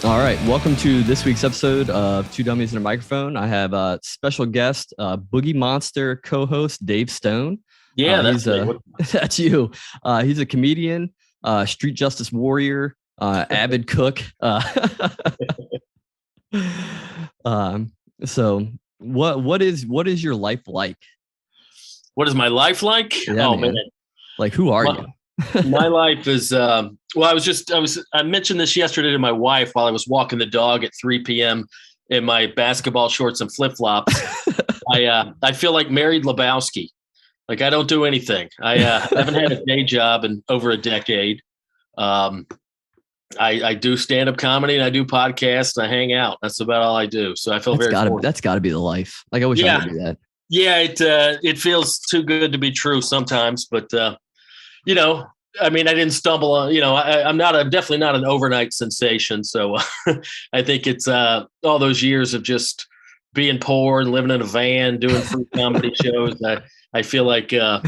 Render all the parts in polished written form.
All right, welcome to this week's episode of Two Dummies and a Microphone. I have a special guest, Boogie Monster co-host Dave Stone. Yeah, that's you. He's a comedian, street justice warrior, avid cook. So what is your life like? What is my life like? Yeah, man. Like, who are you? My life is, I mentioned this yesterday to my wife while I was walking the dog at 3 p.m. in my basketball shorts and flip-flops. I feel like married Lebowski. Like, I don't do anything. I haven't had a day job in over a decade. I do stand-up comedy and I do podcasts and I hang out. That's about all I do. So I feel that's gotta be the life. Like, I wish I could do that. Yeah, it feels too good to be true sometimes, but I mean, I didn't stumble on, I'm definitely not an overnight sensation. So I think it's all those years of just being poor and living in a van, doing free comedy shows. I feel like I'm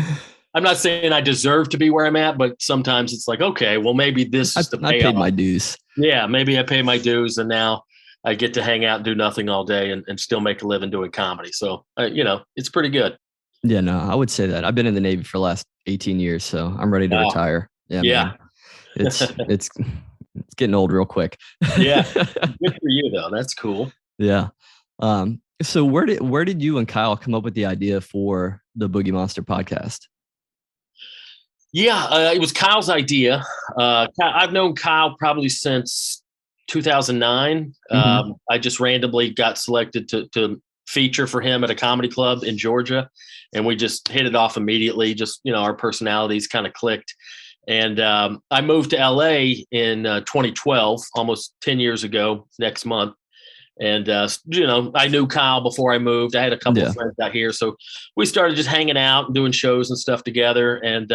not saying I deserve to be where I'm at, but sometimes it's like, okay, well, maybe this is the payoff. I paid my dues. Yeah, maybe I pay my dues and now I get to hang out and do nothing all day and still make a living doing comedy. So, it's pretty good. Yeah, no, I would say that. I've been in the Navy for the last 18 years, so I'm ready to retire. Yeah. Man. It's getting old real quick. Yeah. Good for you though. That's cool. Yeah. So where did you and Kyle come up with the idea for the Boogie Monster podcast? Yeah, it was Kyle's idea. I've known Kyle probably since 2009. Mm-hmm. I just randomly got selected to feature for him at a comedy club in Georgia. And we just hit it off immediately. Just, our personalities kind of clicked. And I moved to LA in 2012, almost 10 years ago next month. And, I knew Kyle before I moved. I had a couple of friends out here. So we started just hanging out and doing shows and stuff together. And,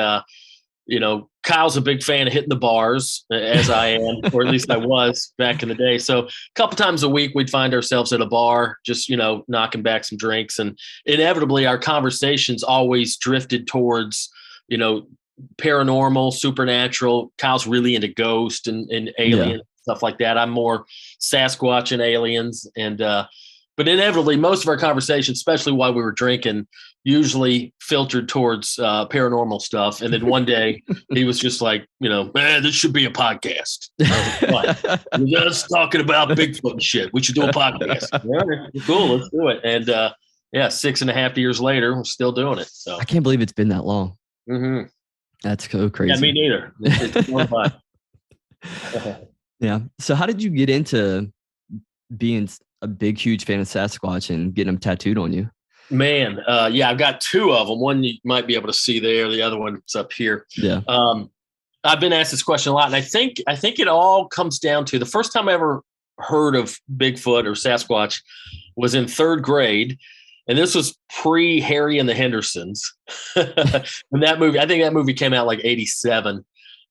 Kyle's a big fan of hitting the bars, as I am, or at least I was back in the day. So a couple times a week, we'd find ourselves at a bar, just, knocking back some drinks. And inevitably, our conversations always drifted towards, paranormal, supernatural. Kyle's really into ghosts and aliens, stuff like that. I'm more Sasquatch and aliens. And, but inevitably, most of our conversations, especially while we were drinking, usually filtered towards paranormal stuff. And then one day he was just like, man, this should be a podcast. We're just talking about Bigfoot and shit. We should do a podcast. All right, cool, let's do it. And 6.5 years later, we're still doing it. So I can't believe it's been that long. Mm-hmm. That's so crazy. Yeah, me neither. Yeah. So how did you get into being a big, huge fan of Sasquatch and getting them tattooed on you? Man, I've got two of them. One you might be able to see there. The other one's up here. Yeah. I've been asked this question a lot, and I think it all comes down to the first time I ever heard of Bigfoot or Sasquatch was in third grade, and this was pre-Harry and the Hendersons. And that movie, I think that movie came out like 1987.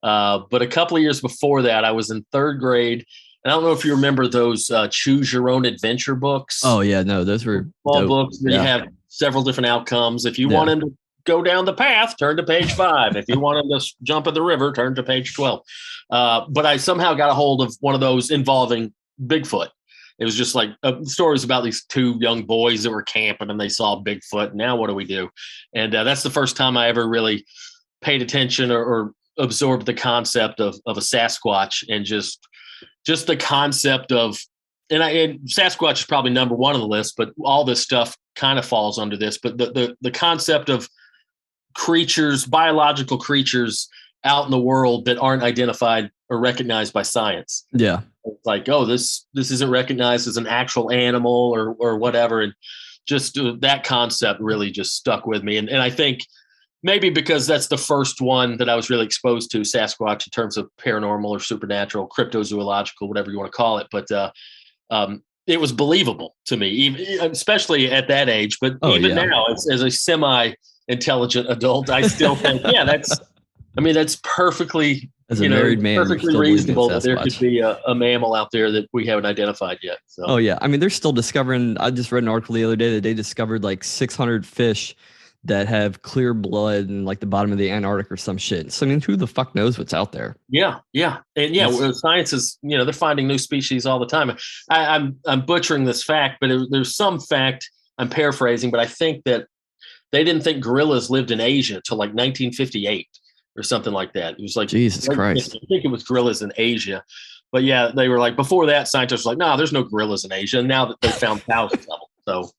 But a couple of years before that, I was in third grade. I don't know if you remember those choose your own adventure books. Oh yeah, no, those were all books where you have several different outcomes. If you want him to go down the path, turn to page 5. If you want him to jump in the river, turn to page 12. But I somehow got a hold of one of those involving Bigfoot. It was just like stories about these two young boys that were camping and they saw Bigfoot. Now what do we do? And that's the first time I ever really paid attention or absorbed the concept of a Sasquatch and just the concept of, and Sasquatch is probably number one on the list, but all this stuff kind of falls under this. But the concept of creatures, biological creatures out in the world that aren't identified or recognized by science. Yeah. It's like, oh, this isn't recognized as an actual animal or whatever. And just that concept really just stuck with me. And I think maybe because that's the first one that I was really exposed to, Sasquatch, in terms of paranormal or supernatural, cryptozoological, whatever you want to call it. But it was believable to me, even, especially at that age. But now, as a semi-intelligent adult, I still think, that's perfectly, as a married man, perfectly reasonable that there could be a mammal out there that we haven't identified yet. So. Oh yeah, I mean, they're still discovering. I just read an article the other day that they discovered like 600 fish that have clear blood in like the bottom of the Antarctic or some shit. So I mean, who the fuck knows what's out there? Yeah, and science is, they're finding new species all the time. I'm butchering this fact, but there's some fact I'm paraphrasing, but I think that they didn't think gorillas lived in Asia until like 1958 or something like that. It was like Jesus Christ. I think it was gorillas in Asia, but yeah, they were like before that. Scientists were like, no, there's no gorillas in Asia. And now that they found thousands of them, so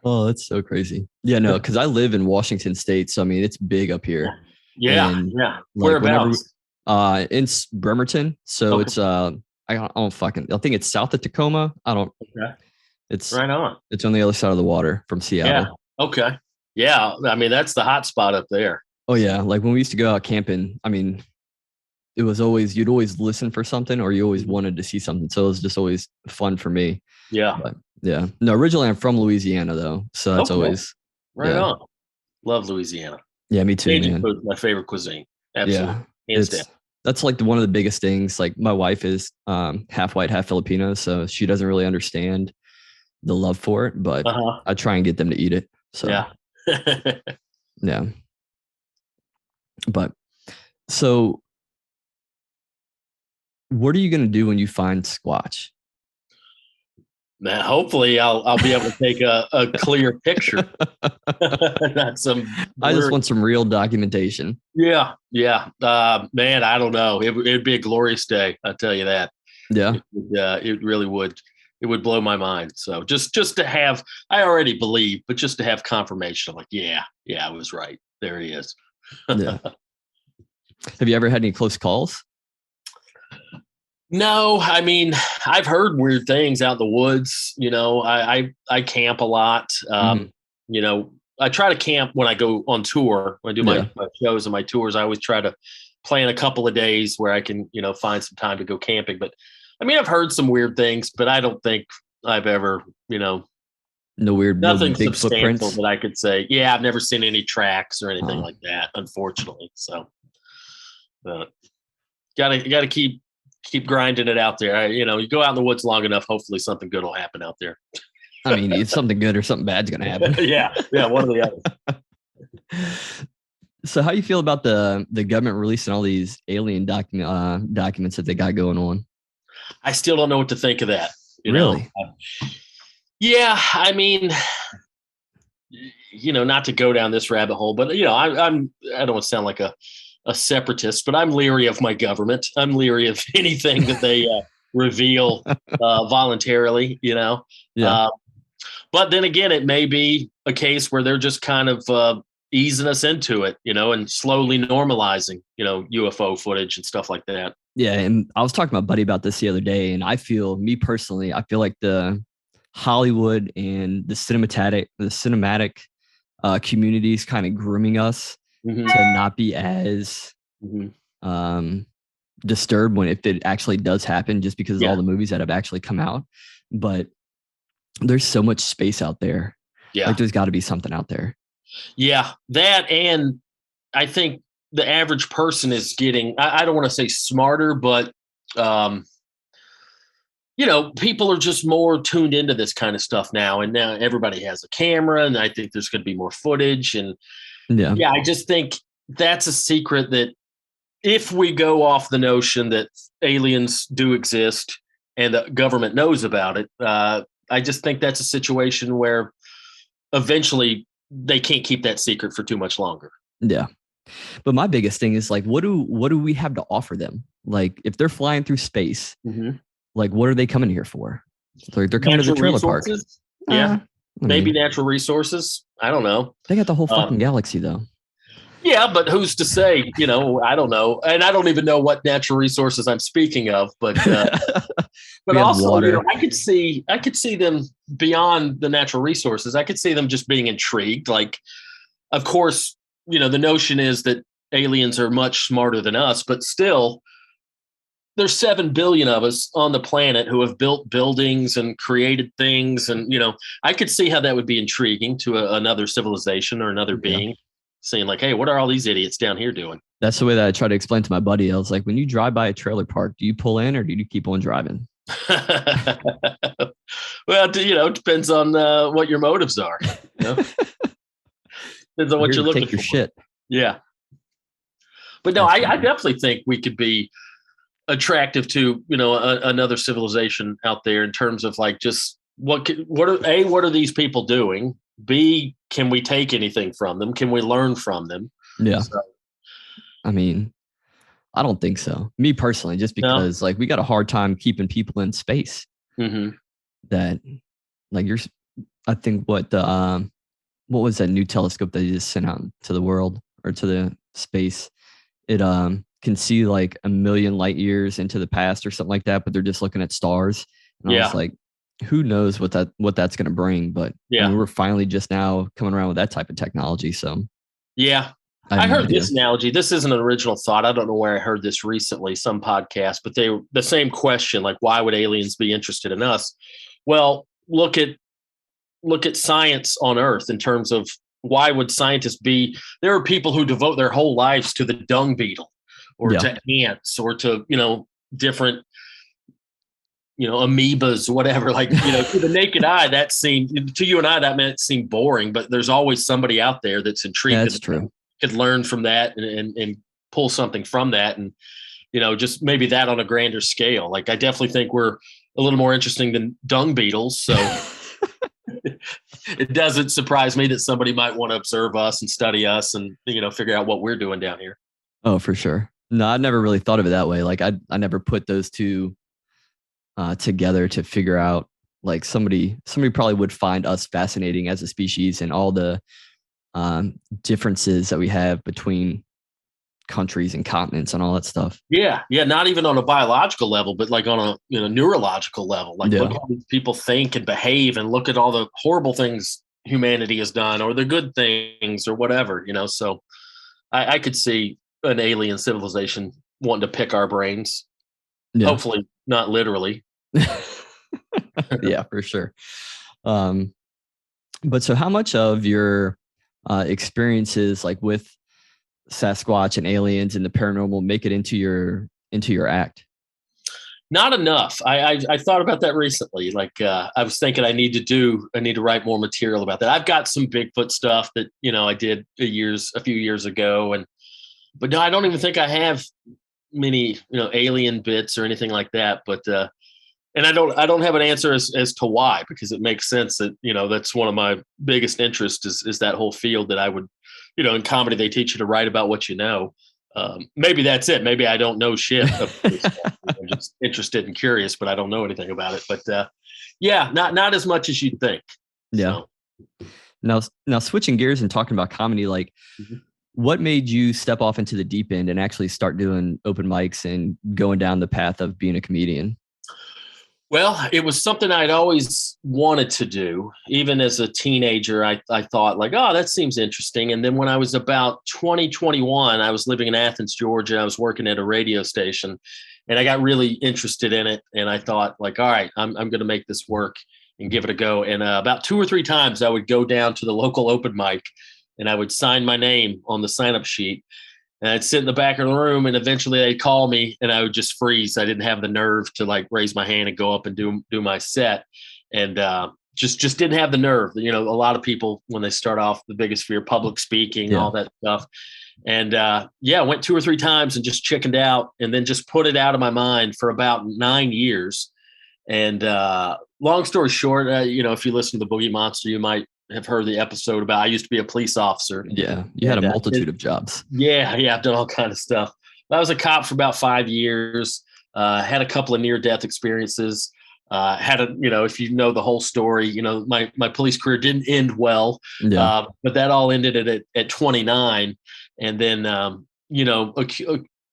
Oh, that's so crazy. Yeah, no, because I live in Washington State, so I mean it's big up here. Yeah. Like Whereabouts? In Bremerton. So it's I think it's south of Tacoma. It's right on. It's on the other side of the water from Seattle. Yeah. Okay. Yeah. I mean, that's the hot spot up there. Oh yeah. Like when we used to go out camping, I mean, it was always, you'd always listen for something or you always wanted to see something. So it was just always fun for me. Yeah. But, yeah. No, originally I'm from Louisiana though. So that's always right on. Love Louisiana. Yeah, me too, Cajun food is my favorite cuisine. Absolutely. Yeah. That's like one of the biggest things. Like my wife is half white, half Filipino. So she doesn't really understand the love for it, but I try and get them to eat it. So yeah. Yeah. But so what are you going to do when you find Squatch? Man, hopefully I'll be able to take a clear picture. Not some I just want some real documentation. Yeah. Man, I don't know. It'd be a glorious day. I'll tell you that. Yeah. It really would. It would blow my mind. So just to have, I already believe, but just to have confirmation of like, yeah, I was right. There he is. Yeah. Have you ever had any close calls? No, I mean, I've heard weird things out in the woods. I camp a lot. I try to camp when I go on tour. When I do my shows and my tours, I always try to plan a couple of days where I can, find some time to go camping. But I mean, I've heard some weird things, but I don't think I've ever, nothing big substantial footprints that I could say. Yeah, I've never seen any tracks or anything like that, unfortunately. So, gotta keep grinding it out there. You go out in the woods long enough, hopefully something good will happen out there. I mean, if something good or something bad's gonna happen. yeah, one of the other. So how you feel about the government releasing all these alien documents that they got going on? I still don't know what to think of that. Really? Yeah, I mean, not to go down this rabbit hole, but I don't want to sound like a separatist, but I'm leery of my government. I'm leery of anything that they reveal voluntarily. Yeah. But then again, it may be a case where they're just kind of easing us into it, and slowly normalizing, UFO footage and stuff like that. Yeah. And I was talking to my buddy about this the other day, and I feel like the Hollywood and the cinematic communities kind of grooming us to not be as disturbed if it actually does happen, just because of all the movies that have actually come out. But there's so much space out there. Yeah. Like there's got to be something out there. Yeah. That, and I think the average person is getting, I don't want to say smarter, but, people are just more tuned into this kind of stuff now. And now everybody has a camera, and I think there's going to be more footage. And I just think that's a secret that if we go off the notion that aliens do exist and the government knows about it, I just think that's a situation where eventually they can't keep that secret for too much longer. Yeah. But my biggest thing is like, what do we have to offer them? Like if they're flying through space, like what are they coming here for? Like they're coming natural to the trailer resources? park. Yeah. Maybe natural resources. I don't know. They got the whole fucking galaxy though. Yeah, but who's to say? I don't know, and I don't even know what natural resources I'm speaking of. But but also, I could see them beyond the natural resources. I could see them just being intrigued. Like, of course, the notion is that aliens are much smarter than us, but still, there's 7 billion of us on the planet who have built buildings and created things, and I could see how that would be intriguing to another civilization or another being. Saying like, hey, what are all these idiots down here doing? That's the way that I try to explain to my buddy. I was like, when you drive by a trailer park, do you pull in or do you keep on driving? Well, it depends on what your motives are. Depends on what you're looking take your for. Shit. Yeah. But no, I definitely think we could be attractive to, another civilization out there in terms of like just what are these people doing? B, can we take anything from them? Can we learn from them? Yeah. So, I mean, I don't think so. Me personally, just because like we got a hard time keeping people in space. Mm-hmm. That like I think what was that new telescope that they just sent out to the world or to the space? It can see like a million light years into the past or something like that, but they're just looking at stars. And I was like, who knows what that's going to bring? But I mean, we're finally just now coming around with that type of technology. So yeah, I heard this analogy. This isn't an original thought. I don't know where I heard this recently, some podcast, but the same question, like, why would aliens be interested in us? Well, look at science on Earth in terms of why would scientists be? There are people who devote their whole lives to the dung beetle or to ants or to, different, amebas, whatever. Like, to the naked eye, to you and I, that might seem boring, but there's always somebody out there that's intrigued. That's true. Could learn from that and pull something from that. And, just maybe that on a grander scale. Like, I definitely think we're a little more interesting than dung beetles. So it doesn't surprise me that somebody might want to observe us and study us and, figure out what we're doing down here. Oh, for sure. No, I never really thought of it that way. Like I never put those two together to figure out like somebody probably would find us fascinating as a species and all the differences that we have between countries and continents and all that stuff. Yeah. Not even on a biological level, but like on a neurological level. Like look how these people think and behave, and look at all the horrible things humanity has done, or the good things, or whatever. So I could see an alien civilization wanting to pick our brains. Yeah. Hopefully not literally. Yeah, for sure. But so how much of your experiences like with Sasquatch and aliens and the paranormal make it into your act? Not enough. I thought about that recently. Like I was thinking I need to write more material about that. I've got some Bigfoot stuff that I did a few years ago, but no, I don't even think I have many alien bits or anything like that. But and I don't have an answer as to why, because it makes sense that that's one of my biggest interests is that whole field that I would. In comedy, they teach you to write about what you know. Maybe that's it. Maybe I don't know shit. I'm just interested and curious, but I don't know anything about it. But not as much as you'd think. Yeah. So. Now switching gears and talking about comedy, like what made you step off into the deep end and actually start doing open mics and going down the path of being a comedian? Well, it was something I'd always wanted to do. Even as a teenager, I thought like, oh, that seems interesting. And then when I was about 21, I was living in Athens, Georgia. I was working at a radio station, and I got really interested in it. And I thought like, all right, I'm going to make this work and give it a go. And about 2 or 3 times I would go down to the local open mic and I would sign my name on the sign-up sheet. And I'd sit in the back of the room, and eventually they'd call me and I would just freeze. I didn't have the nerve to like raise my hand and go up and do my set. And just didn't have the nerve. A lot of people, when they start off, the biggest fear, public speaking, all that stuff. And I went 2 or 3 times and just chickened out, and then just put it out of my mind for about 9 years. And long story short, if you listen to the Boogie Monster, you might have heard the episode about I used to be a police officer. Yeah, you had a multitude of jobs. Yeah, I've done all kind of stuff. I was a cop for about 5 years. Had a couple of near-death experiences. If you know the whole story, my police career didn't end well. Yeah. But that all ended at 29, and then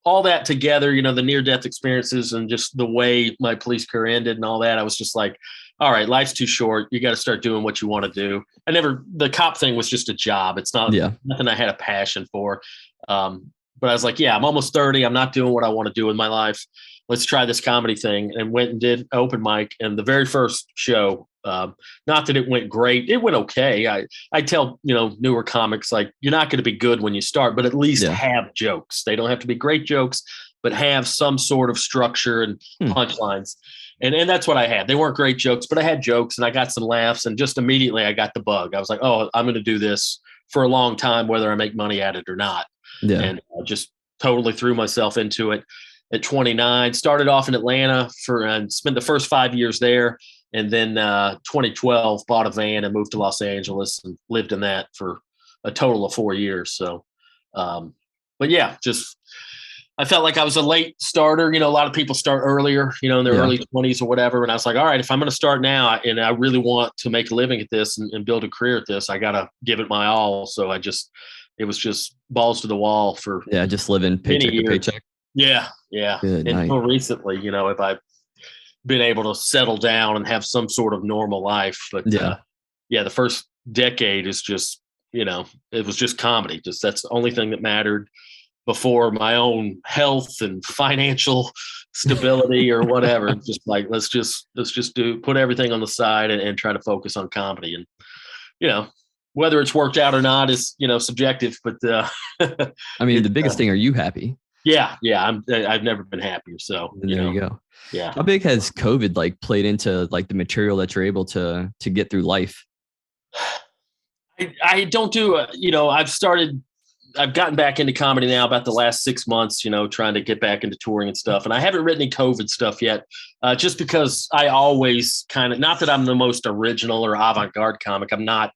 all that together, the near-death experiences and just the way my police career ended and all that, I was just like, all right, life's too short. You got to start doing what you want to do. The cop thing was just a job. It's not nothing I had a passion for. But I was like, I'm almost 30. I'm not doing what I want to do in my life. Let's try this comedy thing. And went and did open mic. And the very first show, not that it went great. It went okay. I tell, newer comics, like, you're not going to be good when you start, but at least have jokes. They don't have to be great jokes, but have some sort of structure and Hmm. punchlines. And that's what I had. They weren't great jokes, but I had jokes and I got some laughs, and just immediately I got the bug. I was like, oh, I'm going to do this for a long time, whether I make money at it or not. Yeah. And I just totally threw myself into it at 29. Started off in Atlanta and spent the first 5 years there. And then 2012, bought a van and moved to Los Angeles and lived in that for a total of 4 years. So, but yeah, just I felt like I was a late starter. You know, a lot of people start earlier, you know, in their early 20s or whatever. And I was like, all right, if I'm going to start now and I really want to make a living at this and build a career at this, I got to give it my all. So it was just balls to the wall for just living paycheck to paycheck. Yeah. Yeah. Good night. Until recently, you know, if I've been able to settle down and have some sort of normal life. But the first decade is just, you know, it was just comedy. Just that's the only thing that mattered before my own health and financial stability or whatever. Just like, let's just put everything on the side and try to focus on comedy. And, you know, whether it's worked out or not is, you know, subjective, but I mean, the biggest thing, are you happy? Yeah. I've never been happier. So there you go. Yeah. How big has COVID like played into like the material that you're able to get through life? I don't do, you know, I've gotten back into comedy now about the last 6 months, you know, trying to get back into touring and stuff. And I haven't written any COVID stuff yet, just because I always kind of, not that I'm the most original or avant-garde comic. I'm not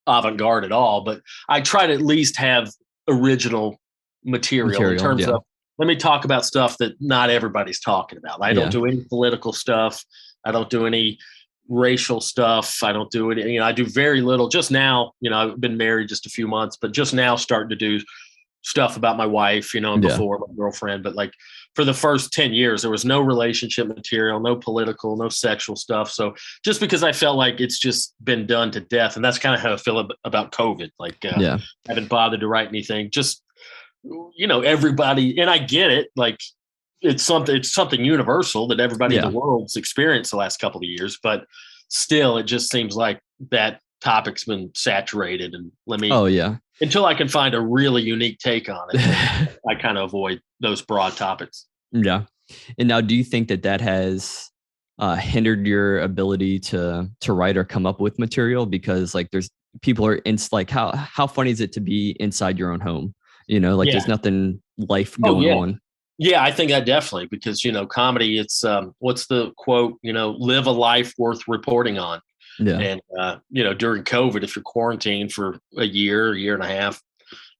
avant-garde at all, but I try to at least have original material in terms of, let me talk about stuff that not everybody's talking about. I don't do any political stuff. I don't do any racial stuff. I don't do it. You know, I do very little. Just now, you know, I've been married just a few months, but just now starting to do stuff about my wife, you know, and before my girlfriend. But like for the first 10 years, there was no relationship material, no political, no sexual stuff. So just because I felt like it's just been done to death. And that's kind of how I feel about COVID. Like, I haven't bothered to write anything. Just, you know, everybody, and I get it. Like, it's something universal that everybody in the world's experienced the last couple of years, but still it just seems like that topic's been saturated, and until I can find a really unique take on it, I kind of avoid those broad topics. Yeah. And now, do you think that has hindered your ability to write or come up with material? Because like there's people are like, how funny is it to be inside your own home? You know, like there's nothing life going on. Yeah, I think that definitely, because, you know, comedy, it's what's the quote, you know, live a life worth reporting on. Yeah. And, you know, during COVID, if you're quarantined for a year and a half,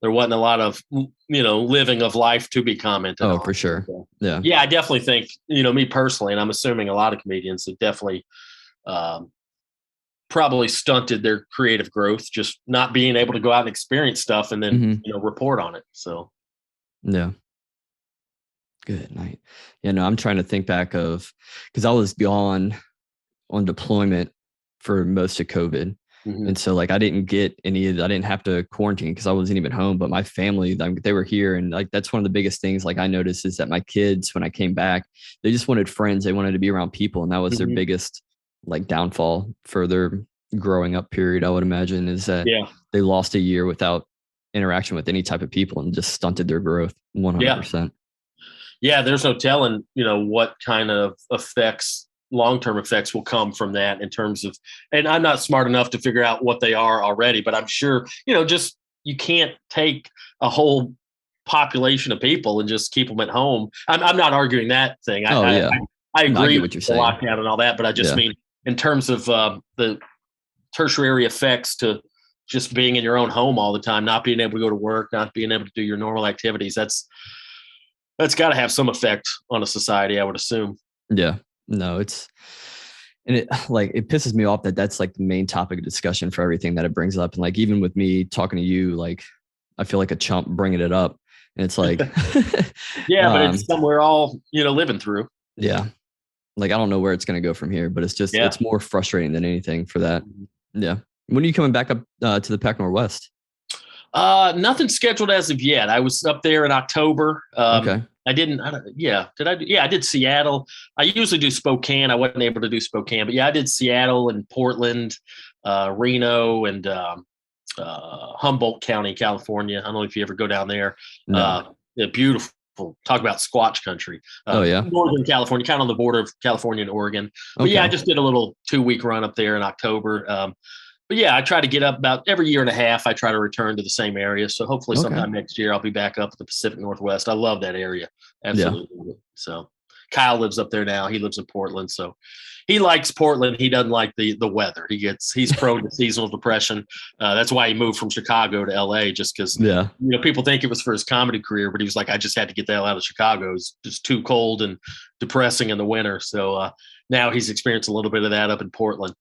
there wasn't a lot of, you know, living of life to be commented on. Oh, for sure. So, yeah. Yeah, I definitely think, you know, me personally, and I'm assuming a lot of comedians have definitely probably stunted their creative growth, just not being able to go out and experience stuff and then, you know, report on it. So, yeah. Good night. Yeah, no, I'm trying to think back of, because I was gone on deployment for most of COVID. And so like I didn't have to quarantine because I wasn't even home, but my family, they were here. And like, that's one of the biggest things like I noticed is that my kids, when I came back, they just wanted friends. They wanted to be around people. And that was their biggest like downfall for their growing up period, I would imagine, is that they lost a year without interaction with any type of people and just stunted their growth 100%. Yeah, there's no telling, you know, what kind of long-term effects will come from that in terms of, and I'm not smart enough to figure out what they are already, but I'm sure, you know, just, you can't take a whole population of people and just keep them at home. I'm not arguing that thing. I agree with the lockdown and all that, but I just mean in terms of the tertiary effects to just being in your own home all the time, not being able to go to work, not being able to do your normal activities. That's got to have some effect on a society, I would assume. Yeah, no, it pisses me off that that's like the main topic of discussion for everything that it brings up. And like, even with me talking to you, like, I feel like a chump bringing it up. And it's like, but it's something we're all, you know, living through. Yeah. Like, I don't know where it's going to go from here, but it's just, it's more frustrating than anything for that. Yeah. When are you coming back up to the Pac Northwest? Nothing scheduled as of yet. I was up there in October. Okay. I did Seattle. I usually do Spokane. I wasn't able to do Spokane, but I did Seattle and Portland, Reno, and Humboldt County, California. I don't know if you ever go down there. No. Beautiful talk about Squatch country. Oh yeah. Northern California, kind of on the border of California and Oregon. But Okay. yeah, I just did a little 2-week run up there in October. But yeah, I try to get up about every year and a half. I try to return to the same area. So hopefully Okay. sometime next year, I'll be back up in the Pacific Northwest. I love that area. Yeah. Absolutely. So Kyle lives up there now. He lives in Portland. So he likes Portland. He doesn't like the weather. He's prone to seasonal depression. That's why he moved from Chicago to LA, just because, Yeah. people think it was for his comedy career, but he was like, I just had to get the hell out of Chicago. It's just too cold and depressing in the winter. So now he's experienced a little bit of that up in Portland.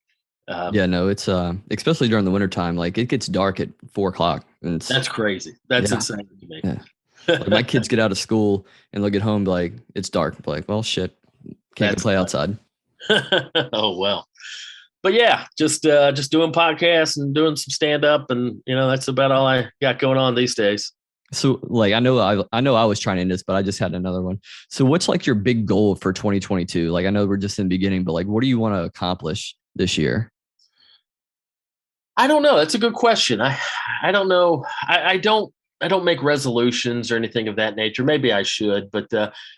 Yeah, no, it's especially during the wintertime, like it gets dark at 4:00. And that's crazy. That's insane to me. Yeah. Like my kids get out of school and they'll get home like it's dark. Like, well, shit, can't go play outside. Oh well, but yeah, just doing podcasts and doing some stand up, and that's about all I got going on these days. So, like, I know I was trying to end this, but I just had another one. So, what's like your big goal for 2022? Like, I know we're just in the beginning, but like, what do you want to accomplish this year? I don't know. That's a good question. I don't know. I don't make resolutions or anything of that nature. Maybe I should, but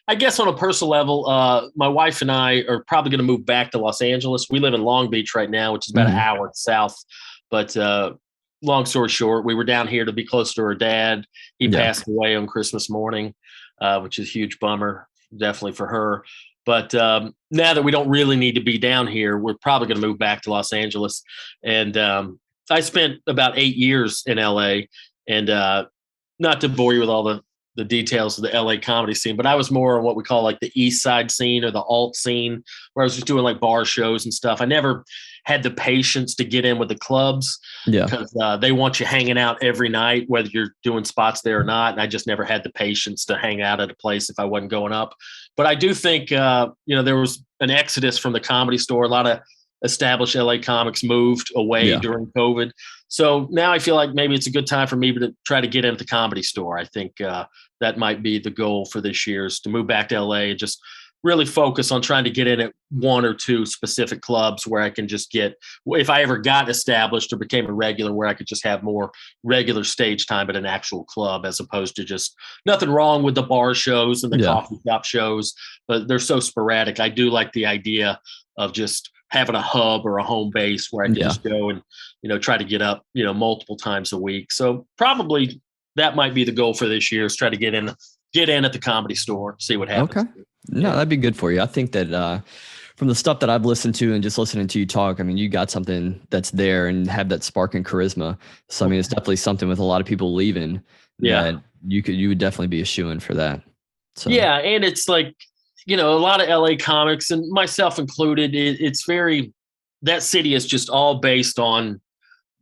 I guess on a personal level, my wife and I are probably going to move back to Los Angeles. We live in Long Beach right now, which is about an hour south. But long story short, we were down here to be close to her dad. He passed away on Christmas morning, which is a huge bummer, definitely for her. But now that we don't really need to be down here, we're probably going to move back to Los Angeles. And I spent about 8 years in LA, and not to bore you with all the details of the LA comedy scene, but I was more on what we call like the East Side scene or the alt scene, where I was just doing like bar shows and stuff. I never had the patience to get in with the clubs because they want you hanging out every night, whether you're doing spots there or not. And I just never had the patience to hang out at a place if I wasn't going up. But I do think, there was an exodus from the Comedy Store. A lot of established LA comics moved away during COVID. So now I feel like maybe it's a good time for me to try to get into the Comedy Store. I think that might be the goal for this year, is to move back to LA and just really focus on trying to get in at one or two specific clubs where I can just get, if I ever got established or became a regular, where I could just have more regular stage time at an actual club, as opposed to just, nothing wrong with the bar shows and the coffee shop shows, but they're so sporadic. I do like the idea of just having a hub or a home base where I can just go and, try to get up, multiple times a week. So probably that might be the goal for this year, is try to get in at the Comedy Store, see what happens. Okay. No, that'd be good for you. I think that from the stuff that I've listened to and just listening to you talk, I mean, you got something that's there and have that spark and charisma. So, I mean, it's definitely something with a lot of people leaving that you would definitely be a shoo-in for that. So, yeah. And it's like, a lot of LA comics, and myself included, it's very, that city is just all based on,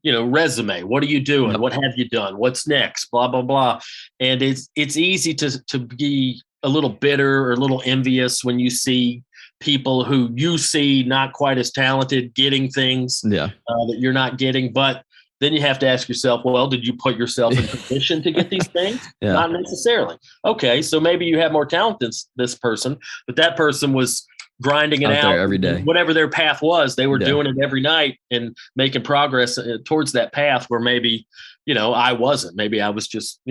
resume. What are you doing? What have you done? What's next? Blah, blah, blah. And it's easy to be a little bitter or a little envious when you see people who you see not quite as talented getting things that you're not getting. But then you have to ask yourself, well, did you put yourself in position to get these things? Not necessarily. Okay, so maybe you have more talent than this person, but that person was grinding it out every day. Whatever their path was, they were doing it every night and making progress towards that path, where maybe, I wasn't. Maybe I was just,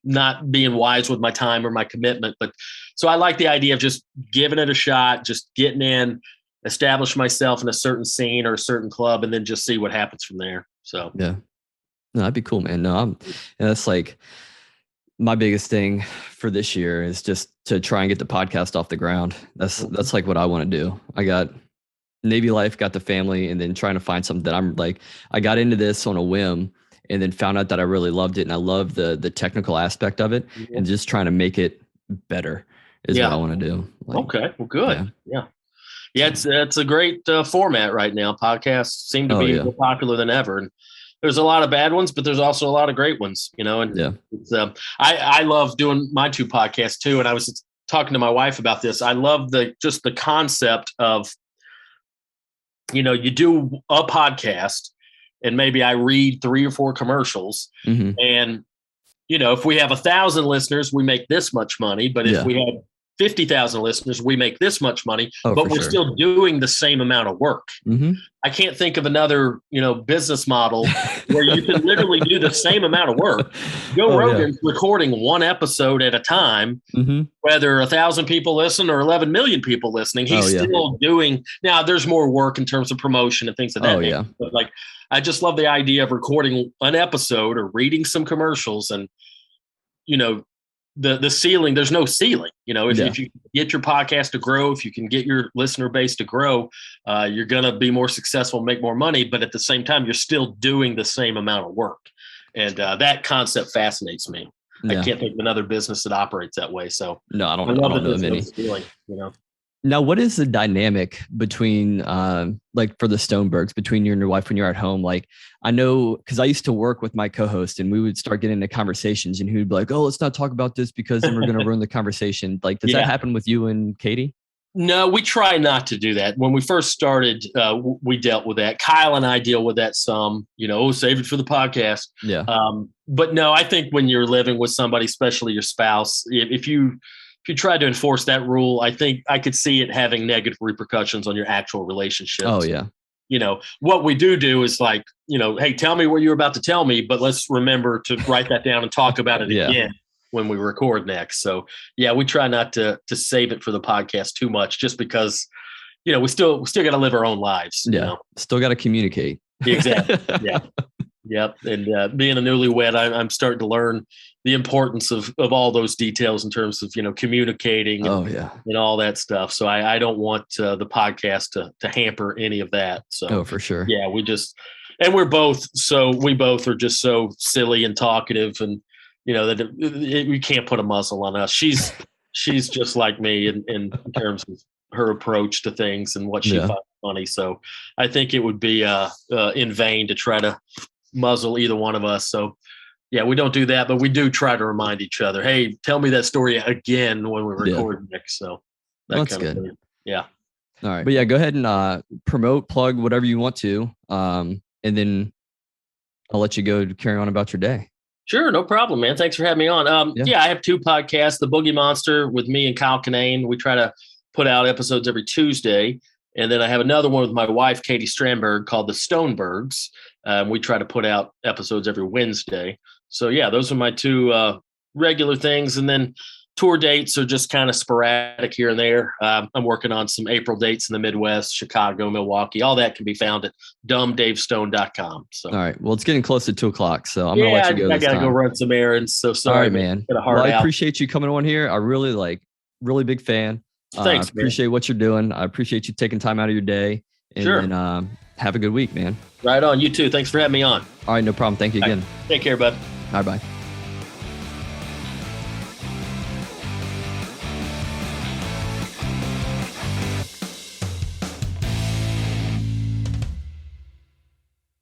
not being wise with my time or my commitment. But so I like the idea of just giving it a shot, just getting in, establish myself in a certain scene or a certain club, and then just see what happens from there. So, no, that'd be cool, man. No, that's like my biggest thing for this year, is just to try and get the podcast off the ground. That's like what I want to do. I got Navy life, got the family, and then trying to find something that I'm like, I got into this on a whim, and then found out that I really loved it, and I love the technical aspect of it, and just trying to make it better is what I want to do. Like, okay, well, good. Yeah. It's a great format right now. Podcasts seem to be more popular than ever, and there's a lot of bad ones, but there's also a lot of great ones. And it's, I love doing my two podcasts too. And I was talking to my wife about this. I love the concept of, you do a podcast, and maybe I read 3 or 4 commercials, and, if we have 1,000 listeners, we make this much money. But if we had 50,000 listeners, we make this much money, but we're sure. still doing the same amount of work. Mm-hmm. I can't think of another, business model where you can literally do the same amount of work. Joe Rogan's recording one episode at a time, whether 1,000 people listen or 11 million people listening. He's still doing. Now, there's more work in terms of promotion and things of that nature. But like, I just love the idea of recording an episode or reading some commercials, and the ceiling, there's no ceiling. If you get your podcast to grow, if you can get your listener base to grow, you're going to be more successful, make more money, but at the same time, you're still doing the same amount of work. And that concept fascinates me. I can't think of another business that operates that way. So no, I don't know of any. Ceiling, Now, what is the dynamic between, like for the Stonebergs, between you and your wife when you're at home? Like, I know, because I used to work with my co-host, and we would start getting into conversations, and he would be like, "Oh, let's not talk about this because then we're going to ruin the conversation." Like, does that happen with you and Katie? No, we try not to do that. When we first started, we dealt with that. Kyle and I deal with that some. Save it for the podcast. Yeah. But no, I think when you're living with somebody, especially your spouse, if you try to enforce that rule, I think I could see it having negative repercussions on your actual relationship. Oh, yeah. What we do is like, hey, tell me what you're about to tell me, but let's remember to write that down and talk about it again when we record next. So, we try not to save it for the podcast too much, just because, we still got to live our own lives. Still got to communicate. Exactly. Yeah. Yep. And being a newlywed, I'm starting to learn the importance of all those details in terms of, communicating and all that stuff. So I don't want the podcast to hamper any of that. So for sure. Yeah, we both are just so silly and talkative, and, that we can't put a muzzle on us. She's just like me in terms of her approach to things and what she finds funny. So I think it would be in vain to try to muzzle either one of us. So we don't do that, but we do try to remind each other, hey, tell me that story again when we record next. So that's good. Yeah. All right. But go ahead and plug whatever you want to. And then I'll let you go to carry on about your day. Sure. No problem, man. Thanks for having me on. I have two podcasts, The Boogie Monster with me and Kyle Kinane. We try to put out episodes every Tuesday. And then I have another one with my wife, Katie Strandberg, called The Stonebergs. We try to put out episodes every Wednesday. So, those are my two regular things. And then tour dates are just kind of sporadic here and there. I'm working on some April dates in the Midwest, Chicago, Milwaukee. All that can be found at dumbdavestone.com. So, all right. Well, it's getting close to 2:00, so I'm going to let you go. I got to go run some errands. So sorry, all right, man. I appreciate you coming on here. I really big fan. Thanks. I appreciate what you're doing. I appreciate you taking time out of your day. And have a good week, man. Right on. You too. Thanks for having me on. All right. No problem. Thank you again. Take care, bud. Bye-bye.